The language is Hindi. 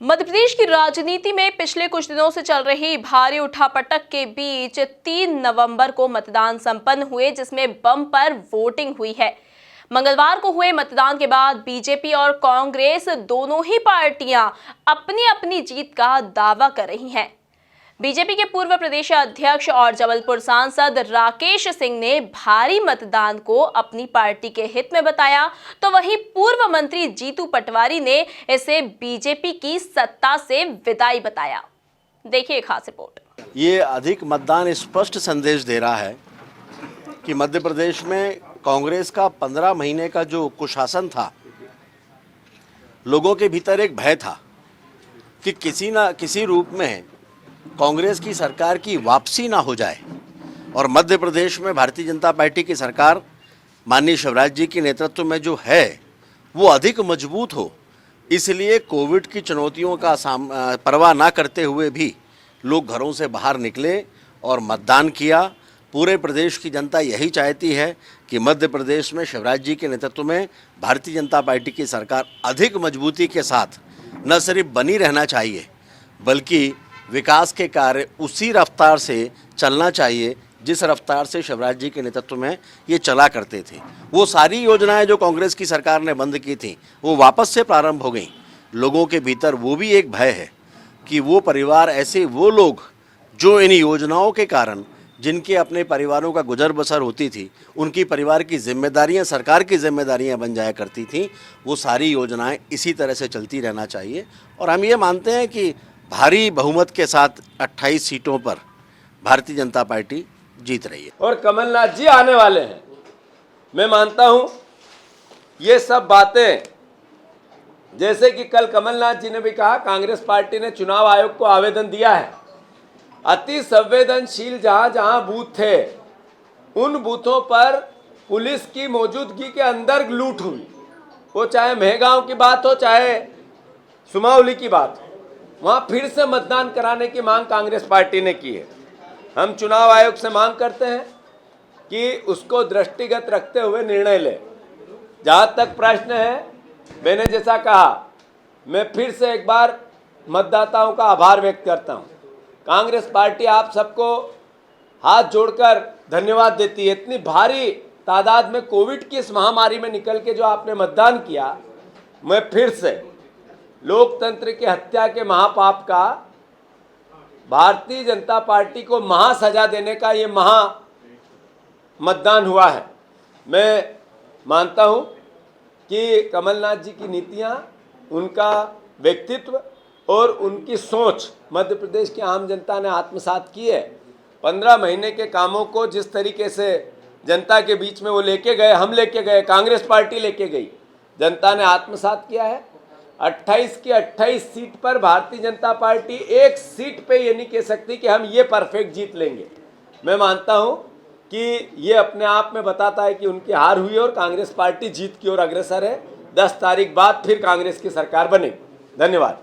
मध्य प्रदेश की राजनीति में पिछले कुछ दिनों से चल रही भारी उठापटक के बीच 3 नवंबर को मतदान संपन्न हुए, जिसमें बम पर वोटिंग हुई है। मंगलवार को हुए मतदान के बाद बीजेपी और कांग्रेस दोनों ही पार्टियां अपनी अपनी जीत का दावा कर रही हैं। बीजेपी के पूर्व प्रदेश अध्यक्ष और जबलपुर सांसद राकेश सिंह ने भारी मतदान को अपनी पार्टी के हित में बताया, तो वहीं पूर्व मंत्री जीतू पटवारी ने इसे बीजेपी की सत्ता से विदाई बताया। देखिए खास रिपोर्ट। ये अधिक मतदान स्पष्ट संदेश दे रहा है कि मध्य प्रदेश में कांग्रेस का 15 महीने का जो कुशासन था, लोगों के भीतर एक भय था कि किसी न किसी रूप में कांग्रेस की सरकार की वापसी ना हो जाए और मध्य प्रदेश में भारतीय जनता पार्टी की सरकार माननीय शिवराज जी के नेतृत्व में जो है वो अधिक मजबूत हो। इसलिए कोविड की चुनौतियों का परवाह ना करते हुए भी लोग घरों से बाहर निकले और मतदान किया। पूरे प्रदेश की जनता यही चाहती है कि मध्य प्रदेश में शिवराज जी के नेतृत्व में भारतीय जनता पार्टी की सरकार अधिक मजबूती के साथ न सिर्फ बनी रहना चाहिए, बल्कि विकास के कार्य उसी रफ्तार से चलना चाहिए जिस रफ्तार से शिवराज जी के नेतृत्व में ये चला करते थे। वो सारी योजनाएं जो कांग्रेस की सरकार ने बंद की थी वो वापस से प्रारंभ हो गई। लोगों के भीतर वो भी एक भय है कि वो परिवार, ऐसे वो लोग जो इन योजनाओं के कारण जिनके अपने परिवारों का गुजर बसर होती थी, उनकी परिवार की जिम्मेदारियां सरकार की जिम्मेदारियां बन जाया करती थी, वो सारी योजनाएं इसी तरह से चलती रहना चाहिए। और हम ये मानते हैं कि भारी बहुमत के साथ 28 सीटों पर भारतीय जनता पार्टी जीत रही है और कमलनाथ जी आने वाले हैं। मैं मानता हूं ये सब बातें, जैसे कि कल कमलनाथ जी ने भी कहा, कांग्रेस पार्टी ने चुनाव आयोग को आवेदन दिया है। अति संवेदनशील जहां जहां बूथ थे, उन बूथों पर पुलिस की मौजूदगी के अंदर लूट हुई। वो चाहे मेहगांव की बात हो, चाहे सुमावली की बात हो, वहां फिर से मतदान कराने की मांग कांग्रेस पार्टी ने की है। हम चुनाव आयोग से मांग करते हैं कि उसको दृष्टिगत रखते हुए निर्णय ले। जहां तक प्रश्न है, मैंने जैसा कहा, मैं फिर से एक बार मतदाताओं का आभार व्यक्त करता हूं। कांग्रेस पार्टी आप सबको हाथ जोड़कर धन्यवाद देती है। इतनी भारी तादाद में कोविड की इस महामारी में निकल के जो आपने मतदान किया, मैं फिर से लोकतंत्र की हत्या के महापाप का, भारतीय जनता पार्टी को महासजा देने का ये महा मतदान हुआ है। मैं मानता हूं कि कमलनाथ जी की नीतियां, उनका व्यक्तित्व और उनकी सोच मध्य प्रदेश की आम जनता ने आत्मसात की है। 15 महीने के कामों को जिस तरीके से जनता के बीच में वो लेके गए, हम लेके गए, कांग्रेस पार्टी लेके गई, जनता ने आत्मसात किया है। 28 की 28 सीट पर भारतीय जनता पार्टी एक सीट पे ये नहीं कह सकती कि हम ये परफेक्ट जीत लेंगे। मैं मानता हूं कि ये अपने आप में बताता है कि उनकी हार हुई और कांग्रेस पार्टी जीत की ओर अग्रसर है। 10 तारीख बाद फिर कांग्रेस की सरकार बनेगी। धन्यवाद।